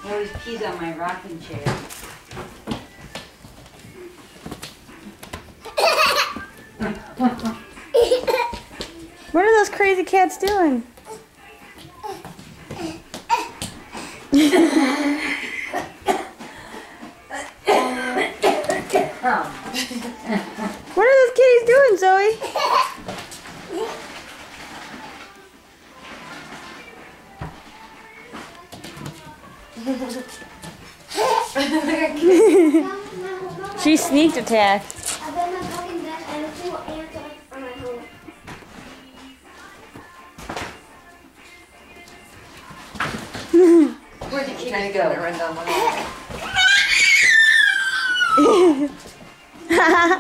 He always pees on my rocking chair. What are those crazy cats doing? What are those kitties doing, Zoe? She sneaked attack. Where'd the kitty go? Run down one Ha ha ha.